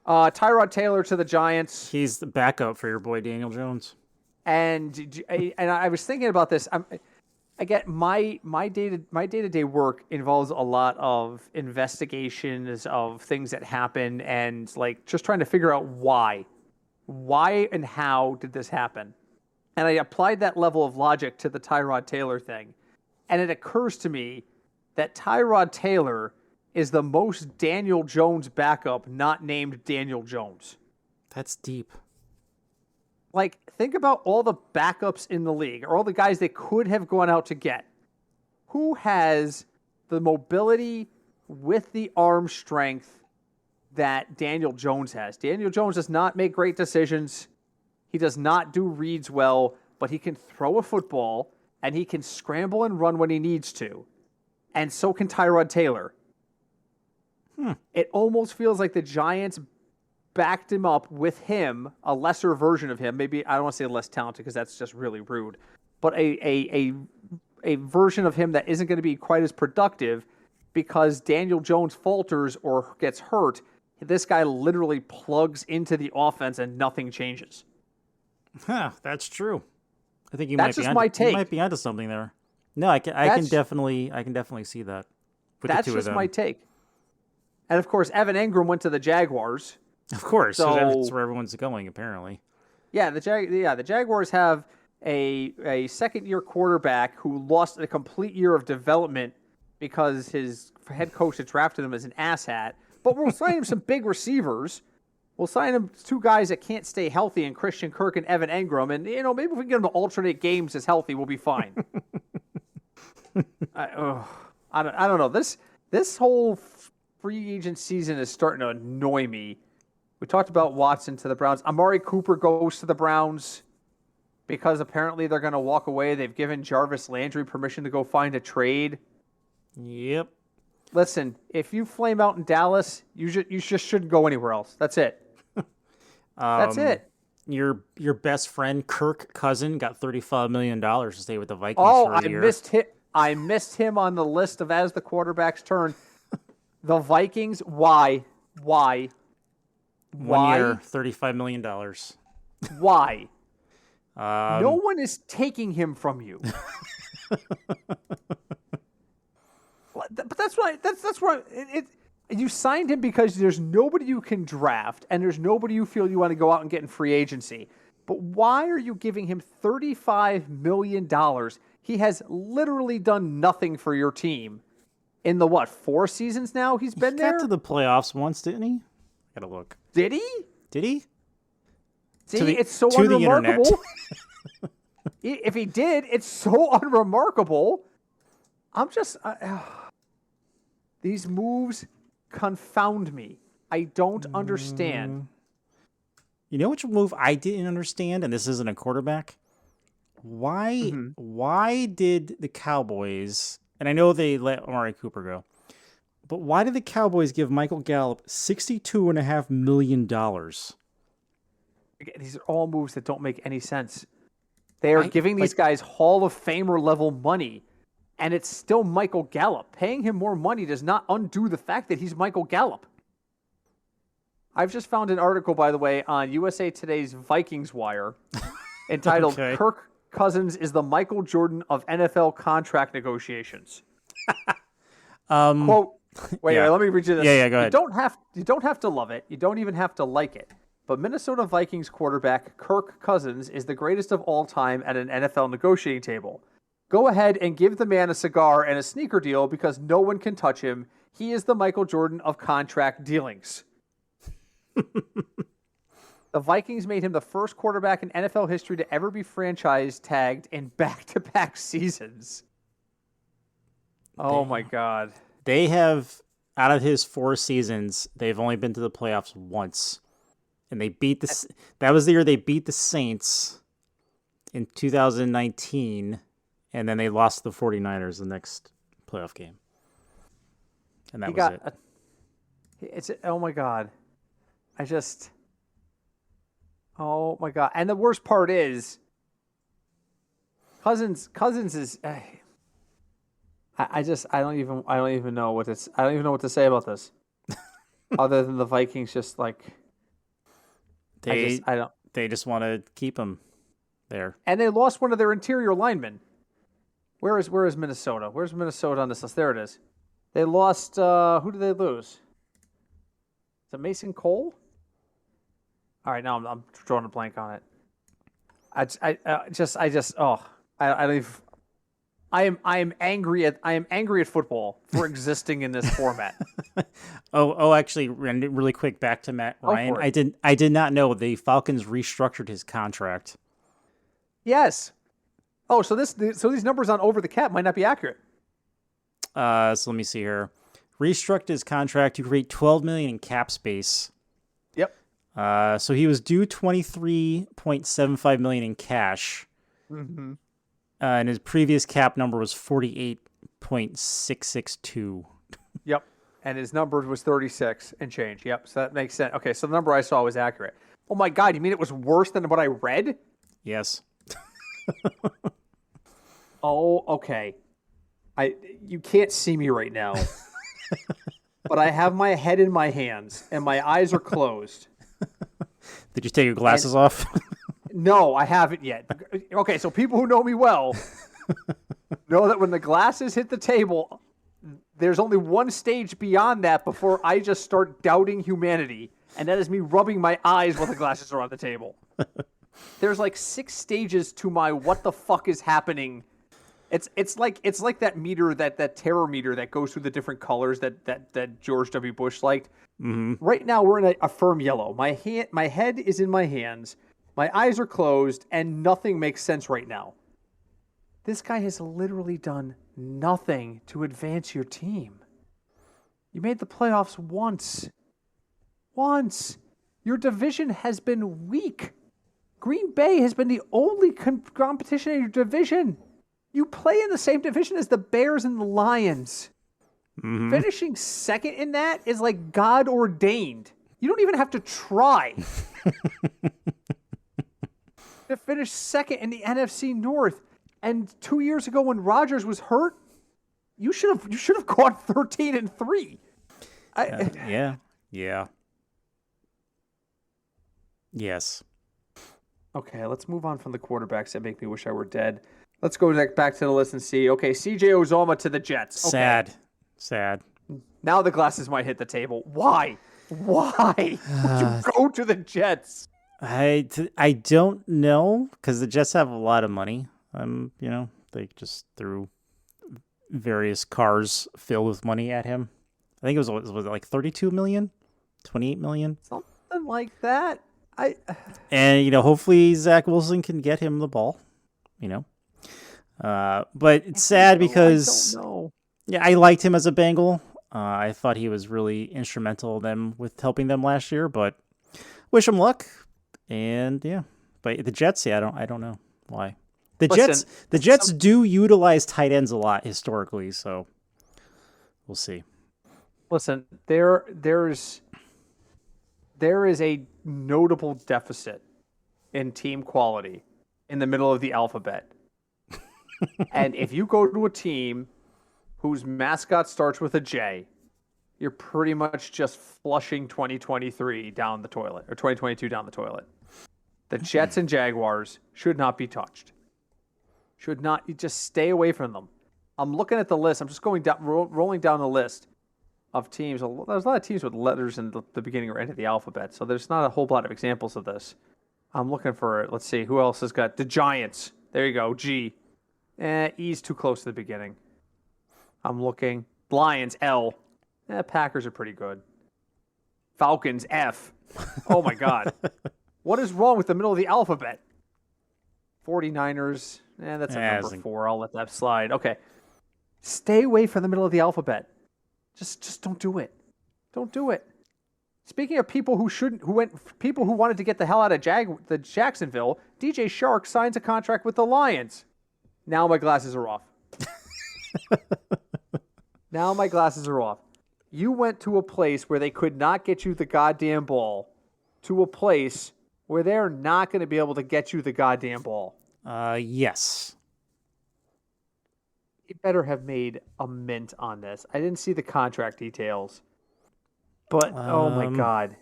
Tyrod Taylor to the Giants. He's the backup for your boy Daniel Jones. And I was thinking about this. I get my day-to-day work involves a lot of investigations of things that happen and like just trying to figure out why and how did this happen. And I applied that level of logic to the Tyrod Taylor thing. And it occurs to me that Tyrod Taylor is the most Daniel Jones backup not named Daniel Jones. That's deep. Like, think about all the backups in the league, or all the guys they could have gone out to get. Who has the mobility with the arm strength that Daniel Jones has? Daniel Jones does not make great decisions. He does not do reads well, but he can throw a football, and he can scramble and run when he needs to. And so can Tyrod Taylor. It almost feels like the Giants backed him up with him, a lesser version of him. Maybe I don't want to say less talented because that's just really rude, but a version of him that isn't going to be quite as productive because Daniel Jones falters or gets hurt. This guy literally plugs into the offense and nothing changes. Huh, that's true. I think That's just my take. You might be onto something there. No, I can definitely see that. That's just my take. And of course, Evan Engram went to the Jaguars. Of course, so that's where everyone's going, apparently. Yeah, the Jaguars have a second-year quarterback who lost a complete year of development because his head coach had drafted him as an asshat. But we'll sign him some big receivers. We'll sign him two guys that can't stay healthy in Christian Kirk and Evan Engram. And, maybe if we can get him to alternate games as healthy, we'll be fine. I don't know. This whole free agent season is starting to annoy me. We talked about Watson to the Browns. Amari Cooper goes to the Browns because apparently they're going to walk away. They've given Jarvis Landry permission to go find a trade. Yep. Listen, if you flame out in Dallas, you just shouldn't go anywhere else. That's it. That's it. Your best friend Kirk Cousin got $35 million to stay with the Vikings for a year. I missed him on the list of as the quarterback's turn. The Vikings, why? 1 year, $35 million. Why? No one is taking him from you. But that's why. You signed him because there's nobody you can draft and there's nobody you feel you want to go out and get in free agency. But why are you giving him $35 million? He has literally done nothing for your team in the 4 seasons now he's been He there? got to the playoffs once, didn't he? Gotta look. Did he? Did he? See, it's so to the internet. unremarkable. If he did, it's so unremarkable. I'm just... these moves confound me. I don't understand. You know which move I didn't understand, and this isn't a quarterback? Why did the Cowboys, and I know they let Amari Cooper go, but why did the Cowboys give Michael Gallup $62.5 million? These are all moves that don't make any sense. They are giving these guys Hall of Famer level money, and it's still Michael Gallup. Paying him more money does not undo the fact that he's Michael Gallup. I've just found an article, by the way, on USA Today's Vikings Wire entitled Kirk Cousins is the Michael Jordan of NFL contract negotiations. Quote, wait, let me read you this. Yeah, go ahead. You don't have to love it. You don't even have to like it. But Minnesota Vikings quarterback Kirk Cousins is the greatest of all time at an NFL negotiating table. Go ahead and give the man a cigar and a sneaker deal because no one can touch him. He is the Michael Jordan of contract dealings. The Vikings made him the first quarterback in NFL history to ever be franchise tagged in back-to-back seasons. Oh my God. They have, out of his 4 seasons, they've only been to the playoffs once. And they beat that was the year they beat the Saints in 2019. And then they lost the 49ers the next playoff game. And that was it. Oh my God. Oh my God. And the worst part is Cousins is I don't even know what to say about this. Other than the Vikings just like they just want to keep him there. And they lost one of their interior linemen. Where is Minnesota? Where's Minnesota on this list? There it is. They lost who did they lose? Is it Mason Cole? All right, now I'm drawing a blank on it. I am angry at football for existing in this format. Actually, really quick back to Matt Ryan. I did not know the Falcons restructured his contract. Yes. Oh, so these numbers on over the cap might not be accurate. So let me see here. Restructured his contract to create $12 million in cap space. Yep. So he was due $23.75 million in cash. Mm-hmm. And his previous cap number was 48.662. Yep. And his number was 36 and change. Yep. So that makes sense. Okay, so the number I saw was accurate. Oh my God, you mean it was worse than what I read? Yes. Oh, okay. You can't see me right now. But I have my head in my hands and my eyes are closed. Did you take your glasses off? No, I haven't yet. Okay, so people who know me well know that when the glasses hit the table, there's only one stage beyond that before I just start doubting humanity, and that is me rubbing my eyes while the glasses are on the table. There's like 6 stages to my what the fuck is happening. It's like that meter, that terror meter that goes through the different colors that George W. Bush liked. Mm-hmm. Right now we're in a firm yellow. My head is in my hands. My eyes are closed, and nothing makes sense right now. This guy has literally done nothing to advance your team. You made the playoffs once. Once. Your division has been weak. Green Bay has been the only competition in your division. You play in the same division as the Bears and the Lions. Mm-hmm. Finishing second in that is like God ordained. You don't even have to try. To finish second in the NFC North. And 2 years ago when Rodgers was hurt, you should have gone 13-3. Yeah. Yes. Okay, let's move on from the quarterbacks that make me wish I were dead. Let's go back to the list and see. Okay, CJ Uzomah to the Jets. Okay. Sad. Now the glasses might hit the table. Why? Why would you go to the Jets? I don't know because the Jets have a lot of money. They just threw various cars filled with money at him. I think was it like 32 million, 28 million, something like that. And hopefully Zach Wilson can get him the ball. But it's sad because I don't know. Yeah, I liked him as a Bengal. I thought he was really instrumental with helping them last year, but wish him luck. And yeah, but the Jets, I don't know why. The Jets do utilize tight ends a lot historically, so we'll see. Listen, there is a notable deficit in team quality in the middle of the alphabet. And if you go to a team whose mascot starts with a J, you're pretty much just flushing 2023 down the toilet, or 2022 down the toilet. The Jets and Jaguars should not be touched. Should not. You just stay away from them. I'm looking at the list. I'm just going down, rolling down the list of teams. There's a lot of teams with letters in the beginning or end of the alphabet, so there's not a whole lot of examples of this. I'm looking for, let's see, who else has got the Giants? There you go, G. E's too close to the beginning. I'm looking. Lions, L. Packers are pretty good. Falcons, F. Oh, my God. What is wrong with the middle of the alphabet? 49ers, that's a number 4. I'll let that slide. Okay. Stay away from the middle of the alphabet. Just don't do it. Don't do it. Speaking of people people who wanted to get the hell out of Jacksonville, DJ Shark signs a contract with the Lions. Now my glasses are off. Now my glasses are off. You went to a place where they could not get you the goddamn ball to a place where they're not going to be able to get you the goddamn ball. Yes. You better have made a mint on this. I didn't see the contract details. But, oh my God.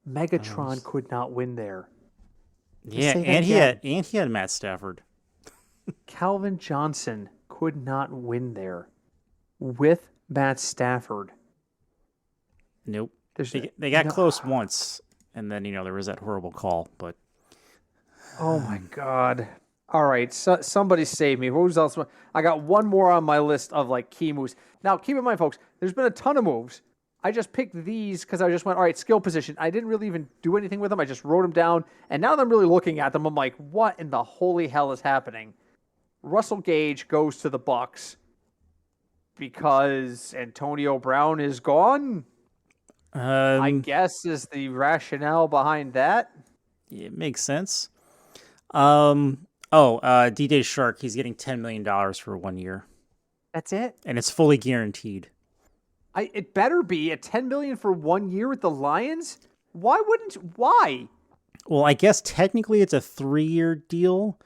Megatron could not win there. Yeah, and he had Matt Stafford. Calvin Johnson could not win there with Matt Stafford. Nope. They got close once, and then, there was that horrible call, but... Oh, my God. All right, somebody save me. Who's else? I got one more on my list of, key moves. Now, keep in mind, folks, there's been a ton of moves. I just picked these because I just went, all right, skill position. I didn't really even do anything with them. I just wrote them down, and now that I'm really looking at them, I'm like, what in the holy hell is happening? Russell Gage goes to the Bucks because Antonio Brown is gone. I guess is the rationale behind that. It makes sense. DJ Shark, he's getting $10 million for 1 year. That's it? And it's fully guaranteed. It better be at $10 million for 1 year with the Lions? Why? Well, I guess technically it's a 3-year deal,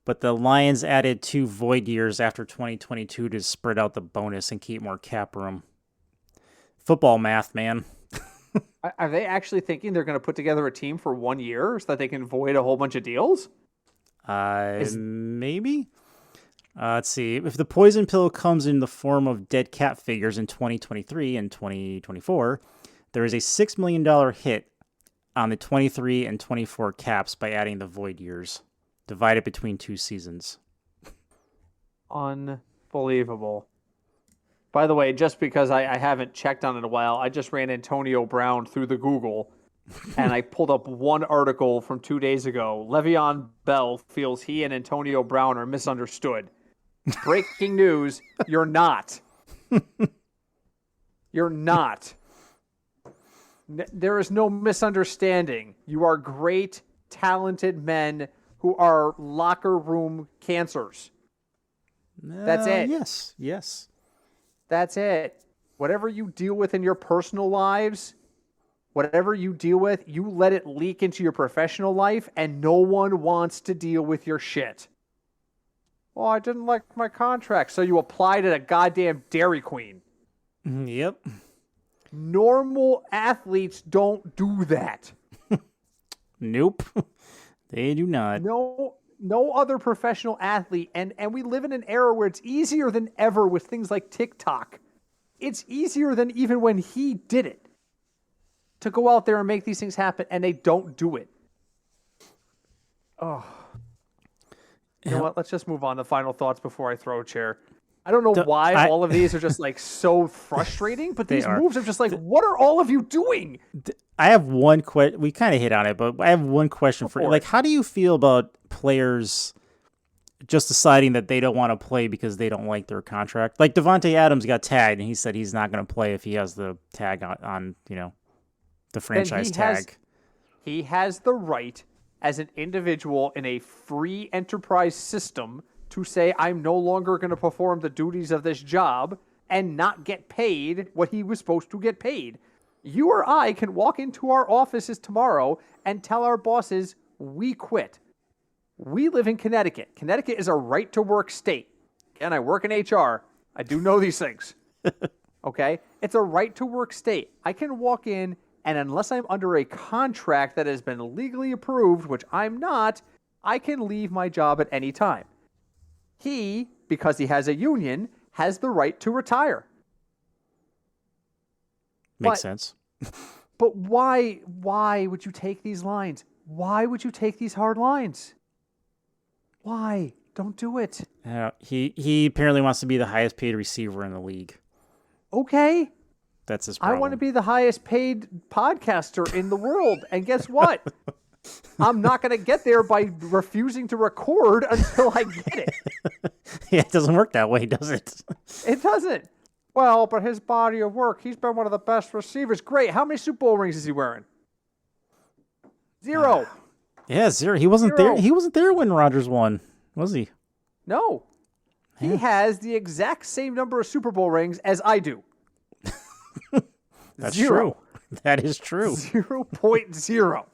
but the Lions added 2 void years after 2022 to spread out the bonus and keep more cap room. Football math, man. Are they actually thinking they're going to put together a team for 1 year so that they can void a whole bunch of deals? Maybe. Let's see. If the poison pill comes in the form of dead cap figures in 2023 and 2024, there is a $6 million hit on the 23 and 24 caps by adding the void years, divided between 2 seasons. Unbelievable. By the way, just because I haven't checked on it in a while, I just ran Antonio Brown through the Google, and I pulled up one article from 2 days ago. Le'Veon Bell feels he and Antonio Brown are misunderstood. Breaking news, you're not. You're not. There is no misunderstanding. You are great, talented men who are locker room cancers. That's it. Yes. That's it. Whatever you deal with in your personal lives, whatever you deal with, you let it leak into your professional life, and no one wants to deal with your shit. Oh, I didn't like my contract, so you applied at a goddamn Dairy Queen. Yep. Normal athletes don't do that. Nope. They do not. No other professional athlete, and we live in an era where it's easier than ever with things like TikTok It's easier than even when he did it to go out there and make these things happen, and they don't do it. Oh. You know what? Let's just move on to final thoughts before I throw a chair. I don't know why all of these are just like so frustrating, but these moves are just like, what are all of you doing? I have one question. We kind of hit on it, but I have one question for you. Like, how do you feel about players just deciding that they don't want to play because they don't like their contract? Like Davante Adams got tagged, and he said he's not going to play if he has the tag on the franchise tag. He has the right as an individual in a free enterprise system to say, I'm no longer going to perform the duties of this job and not get paid what he was supposed to get paid. You or I can walk into our offices tomorrow and tell our bosses we quit. We live in Connecticut. Connecticut is a right-to-work state. And I work in HR. I do know these things. Okay? It's a right-to-work state. I can walk in, and unless I'm under a contract that has been legally approved, which I'm not, I can leave my job at any time. He, because he has a union, has the right to retire. Makes sense. But why would you take these lines? Why would you take these hard lines? Why? Don't do it. He apparently wants to be the highest paid receiver in the league. Okay. That's his problem. I want to be the highest paid podcaster in the world. And guess what? I'm not going to get there by refusing to record until I get it. Yeah, it doesn't work that way, does it? It doesn't. Well, but his body of work, he's been one of the best receivers. Great. How many Super Bowl rings is he wearing? 0. Yeah, 0. He wasn't there. He wasn't there when Rodgers won, was he? No. Yeah. He has the exact same number of Super Bowl rings as I do. That's 0. True. That is true. 0.0.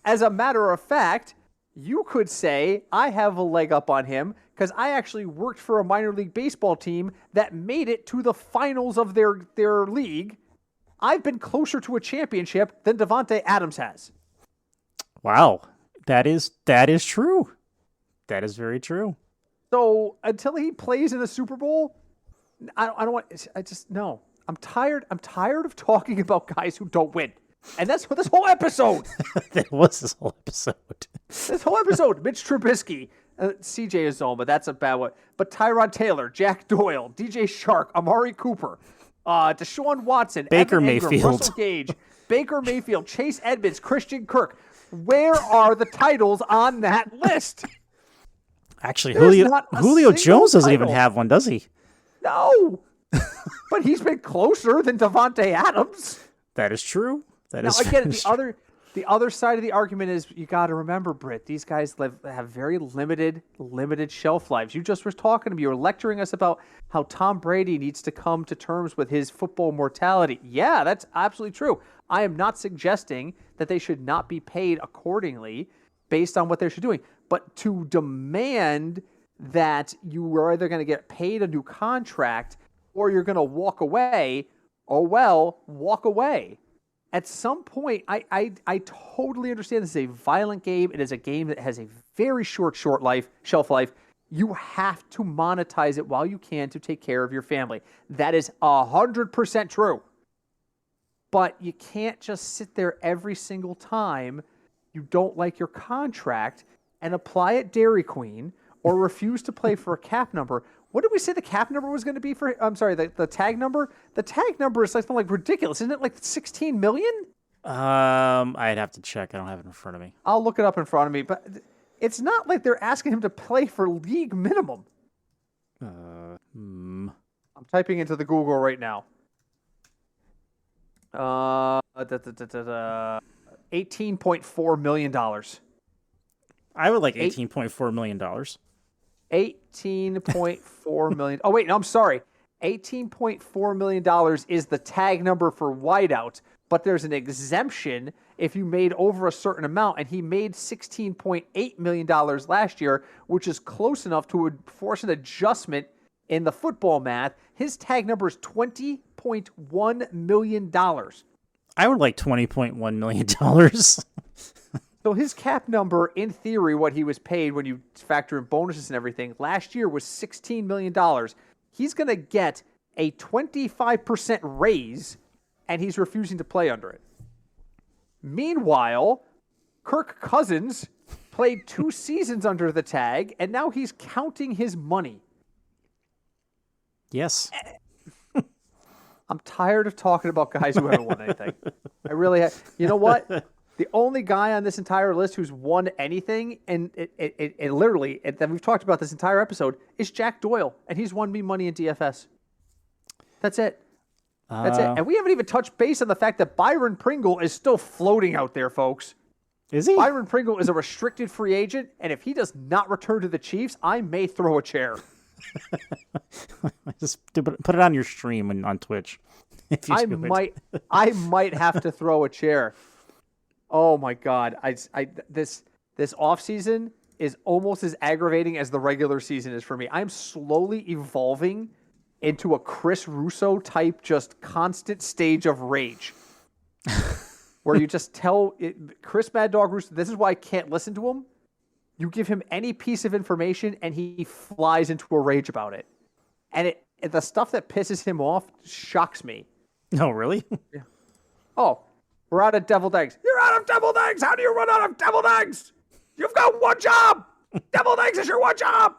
As a matter of fact, you could say I have a leg up on him because I actually worked for a minor league baseball team that made it to the finals of their league. I've been closer to a championship than Davante Adams has. Wow. That is true. That is very true. So until he plays in the Super Bowl, no. I'm tired of talking about guys who don't win. And that's what this whole episode. That was this whole episode. This whole episode. Mitch Trubisky, CJ Uzoma, that's a bad one. But Tyrod Taylor, Jack Doyle, DJ Shark, Amari Cooper, Deshaun Watson, Baker Evan Ingram, Mayfield, Russell Gage, Baker Mayfield, Chase Edmonds, Christian Kirk. Where are the titles on that list? Actually, Julio Jones doesn't even have one, does he? No. But he's been closer than Davante Adams. That is true. That now, is again, the other side of the argument is you got to remember, Britt, these guys have very limited shelf lives. You just were talking to me. You were lecturing us about how Tom Brady needs to come to terms with his football mortality. Yeah, that's absolutely true. I am not suggesting that they should not be paid accordingly based on what they're doing. But to demand that you are either going to get paid a new contract or you're going to walk away, walk away. At some point, I totally understand this is a violent game. It is a game that has a very short shelf life. You have to monetize it while you can to take care of your family. That is 100% true. But you can't just sit there every single time you don't like your contract and apply at Dairy Queen or refuse to play for a cap number. What did we say the cap number was going to be for? I'm sorry, the tag number? The tag number is something like ridiculous. Isn't it like 16 million? I'd have to check. I don't have it in front of me. I'll look it up in front of me. But it's not like they're asking him to play for league minimum. I'm typing into the Google right now. $18.4 million. I would like $18.4 million. $18.4 million. Oh, wait, no, I'm sorry. $18.4 million is the tag number for wideout, but there's an exemption if you made over a certain amount, and he made $16.8 million last year, which is close enough to force an adjustment in the football math. His tag number is $20.1 million. I would like $20.1 million. So his cap number, in theory, what he was paid when you factor in bonuses and everything, last year was $16 million. He's going to get a 25% raise, and he's refusing to play under it. Meanwhile, Kirk Cousins played 2 seasons under the tag, and now he's counting his money. Yes. I'm tired of talking about guys who haven't won anything. I really have. You know what? The only guy on this entire list who's won anything, and it literally, and we've talked about this entire episode, is Jack Doyle, and he's won me money in DFS. That's it. That's it. And we haven't even touched base on the fact that Byron Pringle is still floating out there, folks. Is he? Byron Pringle is a restricted free agent, and if he does not return to the Chiefs, I may throw a chair. Just put it on your stream and on Twitch. If you I might have to throw a chair. Oh my God! This offseason is almost as aggravating as the regular season is for me. I'm slowly evolving into a Chris Russo type, just constant stage of rage. Where you just tell Chris Mad Dog Russo, this is why I can't listen to him. You give him any piece of information and he flies into a rage about it. And the stuff that pisses him off shocks me. Oh, really? Yeah. Oh, we're out of deviled eggs. You're out of deviled eggs. How do you run out of deviled eggs? You've got one job. Deviled eggs is your one job.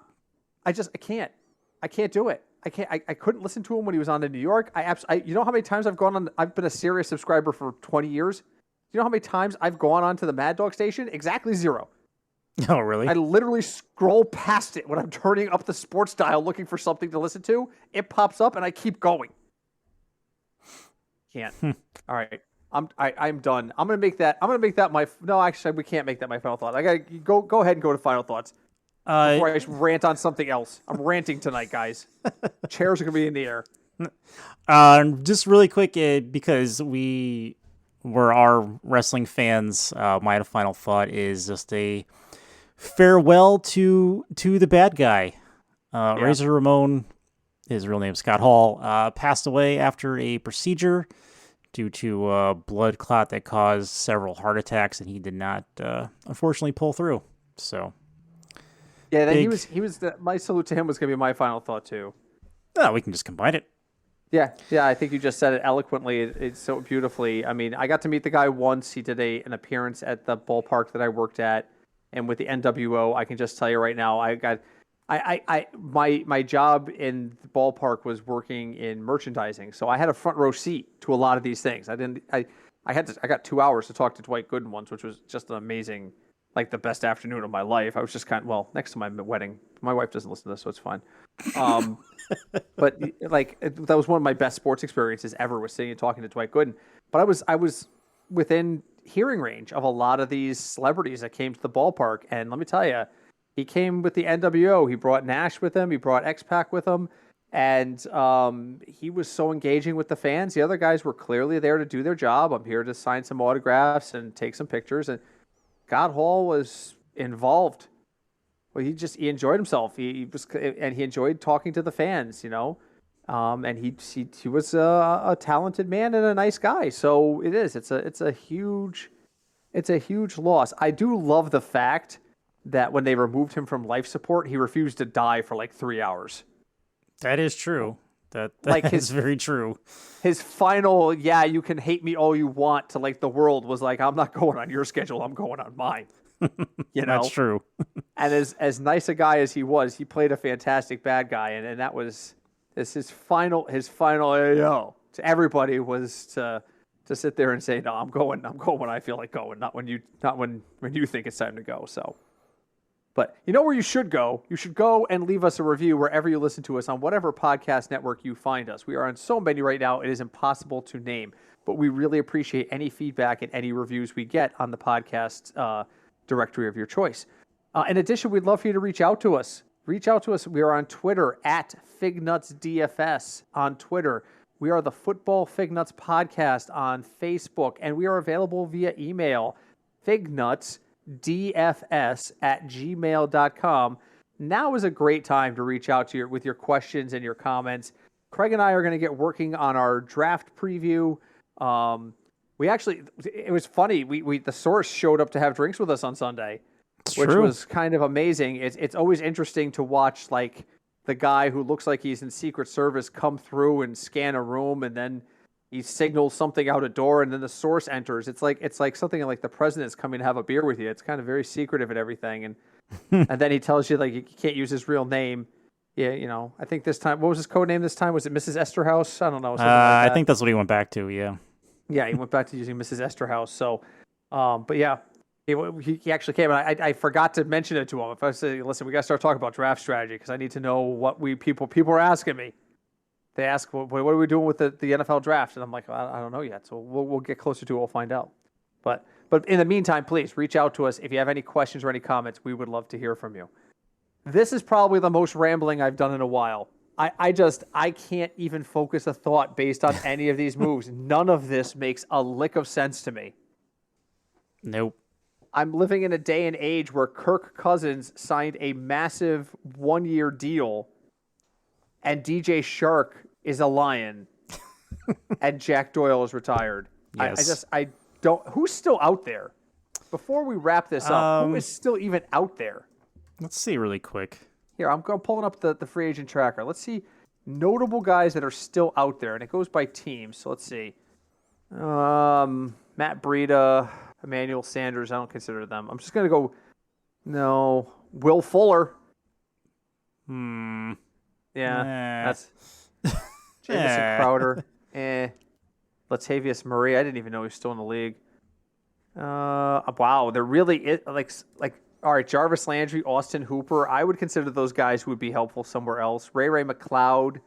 I can't. I can't do it. I couldn't listen to him when he was on in New York. You know how many times I've gone on? I've been a serious subscriber for 20 years. You know how many times I've gone on to the Mad Dog station? Exactly 0. Oh, really? I literally scroll past it when I'm turning up the sports dial looking for something to listen to. It pops up and I keep going. Can't. All right. I'm done. I'm gonna make that my no. Actually, we can't make that my final thought. I gotta go ahead and go to final thoughts before I rant on something else. I'm ranting tonight, guys. Chairs are gonna be in the air. Just really quick, because we were our wrestling fans. My final thought is just a farewell to the bad guy. Razor Ramon, his real name Scott Hall, passed away after a procedure due to a blood clot that caused several heart attacks, and he did not, unfortunately, pull through. So, yeah, then he was. My salute to him was going to be my final thought too. Oh, we can just combine it. Yeah. I think you just said it eloquently. It's so beautifully. I mean, I got to meet the guy once. He did an appearance at the ballpark that I worked at, and with the NWO, I can just tell you right now, my job in the ballpark was working in merchandising, so I had a front row seat to a lot of these things. I got 2 hours to talk to Dwight Gooden once, which was just an amazing, like the best afternoon of my life. I was just next to my wedding. My wife doesn't listen to this, so it's fine. But like that was one of my best sports experiences ever, was sitting and talking to Dwight Gooden. But I was within hearing range of a lot of these celebrities that came to the ballpark, and let me tell you, he came with the NWO. He brought Nash with him. He brought X-Pac with him. And he was so engaging with the fans. The other guys were clearly there to do their job. I'm here to sign some autographs and take some pictures. And Scott Hall was involved. Well, he enjoyed himself. He enjoyed talking to the fans, and he was a talented man and a nice guy. So it's a huge loss. I do love the fact that when they removed him from life support, he refused to die for like 3 hours. That is true. That is very true. His final, you can hate me all you want to like the world was like, I'm not going on your schedule. I'm going on mine. That's true. And as nice a guy as he was, he played a fantastic bad guy. And that was his final AO to everybody was to sit there and say, no, I'm going when I feel like going, not when you think it's time to go. So. But you know where you should go? You should go and leave us a review wherever you listen to us on whatever podcast network you find us. We are on so many right now, it is impossible to name. But we really appreciate any feedback and any reviews we get on the podcast directory of your choice. In addition, we'd love for you to reach out to us. Reach out to us. We are on Twitter at FignutsDFS on Twitter. We are the Football Fignuts Podcast on Facebook. And we are available via email, fignutsdfs@gmail.com. Now is a great time to reach out to with your questions and your comments. Craig and I are going to get working on our draft preview. It was funny. The Source showed up to have drinks with us on Sunday, which was kind of amazing. It's always interesting to watch, like, the guy who looks like he's in Secret Service come through and scan a room, and then he signals something out a door, and then the source enters. It's like something like the president's coming to have a beer with you. It's kind of very secretive and everything, and then he tells you like you can't use his real name. Yeah, I think this time, what was his code name this time? Was it Mrs. Esterhaus? I don't know. Something like that. I think that's what he went back to. Yeah. Yeah, he went back to using Mrs. Esterhaus. So, but yeah, he actually came. And I forgot to mention it to him. If I say, listen, we got to start talking about draft strategy because I need to know what people are asking me. They ask, what are we doing with the NFL draft? And I'm like, I don't know yet. So we'll get closer to it. We'll find out. But in the meantime, please reach out to us if you have any questions or any comments. We would love to hear from you. This is probably the most rambling I've done in a while. I can't even focus a thought based on any of these moves. None of this makes a lick of sense to me. Nope. I'm living in a day and age where Kirk Cousins signed a massive 1-year deal and DJ Shark is a Lion and Jack Doyle is retired. Yes. I don't, who's still out there? Before we wrap this up, who is still even out there? Let's see really quick. Here, I'm pulling up the free agent tracker. Let's see notable guys that are still out there, and it goes by teams. So let's see. Matt Breida, Emmanuel Sanders. I don't consider them. I'm just gonna go. No, Will Fuller. Yeah, that's Jamison Crowder. Latavius Murray. I didn't even know he was still in the league. Wow, they're really like. All right, Jarvis Landry, Austin Hooper. I would consider those guys who would be helpful somewhere else. Ray McLeod,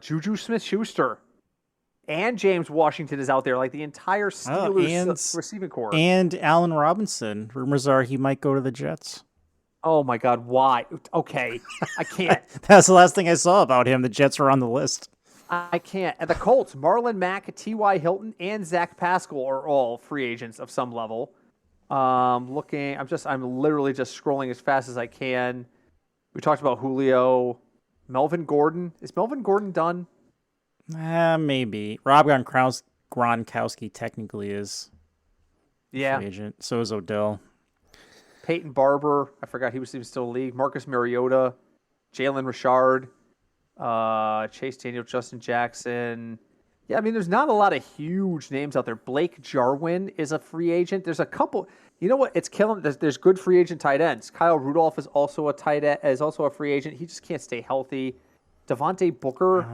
Juju Smith-Schuster, and James Washington is out there. Like the entire Steelers receiving corps. And Allen Robinson. Rumors are he might go to the Jets. Oh my God, why? Okay, I can't. That's the last thing I saw about him. The Jets are on the list. I can't. And the Colts, Marlon Mack, T.Y. Hilton, and Zach Pascal are all free agents of some level. I'm literally just scrolling as fast as I can. We talked about Julio. Melvin Gordon. Is Melvin Gordon done? Maybe. Rob Gronkowski technically is free agent. So is Odell. Peyton Barber. I forgot he was even still in the league. Marcus Mariota. Jalen Richard. Chase Daniel, Justin Jackson. Yeah, I mean, there's not a lot of huge names out there. Blake Jarwin is a free agent. There's a couple. You know what? It's killing. There's good free agent tight ends. Kyle Rudolph is also a free agent. He just can't stay healthy. Devontae Booker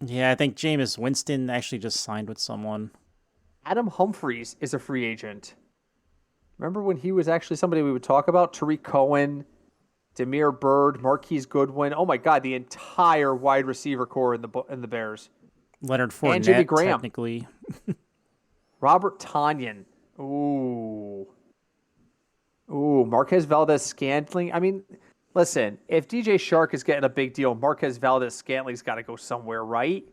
Yeah, I think Jameis Winston actually just signed with someone. Adam Humphries is a free agent. Remember when he was actually somebody we would talk about? Tariq Cohen, Damiere Byrd, Marquise Goodwin. Oh my God, the entire wide receiver core in the Bears. Leonard Fournette, and Jimmy Graham. technically. Robert Tonyan. Ooh, Marquez Valdez-Scantling. I mean, listen, if DJ Shark is getting a big deal, Marquez Valdez-Scantling's got to go somewhere, right?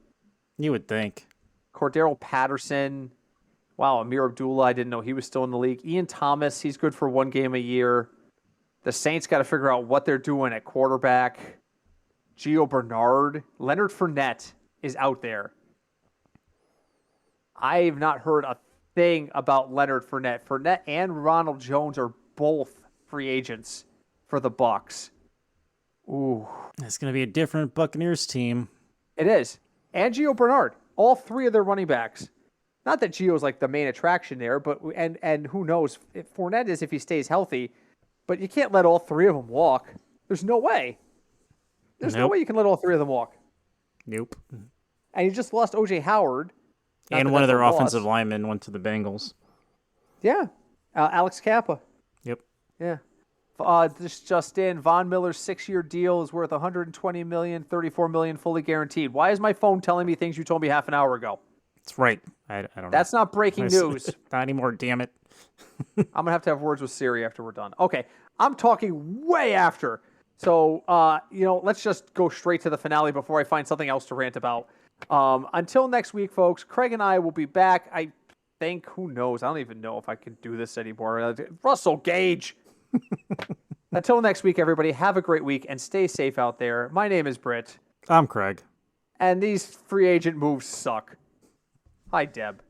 You would think. Cordero Patterson. Wow, Amir Abdullah, I didn't know he was still in the league. Ian Thomas, he's good for 1 game a year. The Saints got to figure out what they're doing at quarterback. Gio Bernard. Leonard Fournette is out there. I've not heard a thing about Leonard Fournette. Fournette and Ronald Jones are both free agents for the Bucs. Ooh. It's going to be a different Buccaneers team. It is. And Gio Bernard. All 3 of their running backs. Not that Gio's like the main attraction there, but and who knows if Fournette is if he stays healthy, but you can't let all 3 of them walk. There's no way. There's no way you can let all 3 of them walk. Nope. And you just lost O.J. Howard. And one of their offensive linemen went to the Bengals. Yeah. Alex Kappa. Yep. Yeah. This just in, Von Miller's 6-year deal is worth $120 million, $34 million fully guaranteed. Why is my phone telling me things you told me half an hour ago? That's right. I don't know. That's not breaking news. Not anymore, damn it. I'm going to have words with Siri after we're done. Okay. I'm talking way after. So, let's just go straight to the finale before I find something else to rant about. Until next week, folks, Craig and I will be back. I think, who knows? I don't even know if I can do this anymore. Russell Gage. Until next week, everybody, have a great week and stay safe out there. My name is Britt. I'm Craig. And these free agent moves suck. Hi, Deb.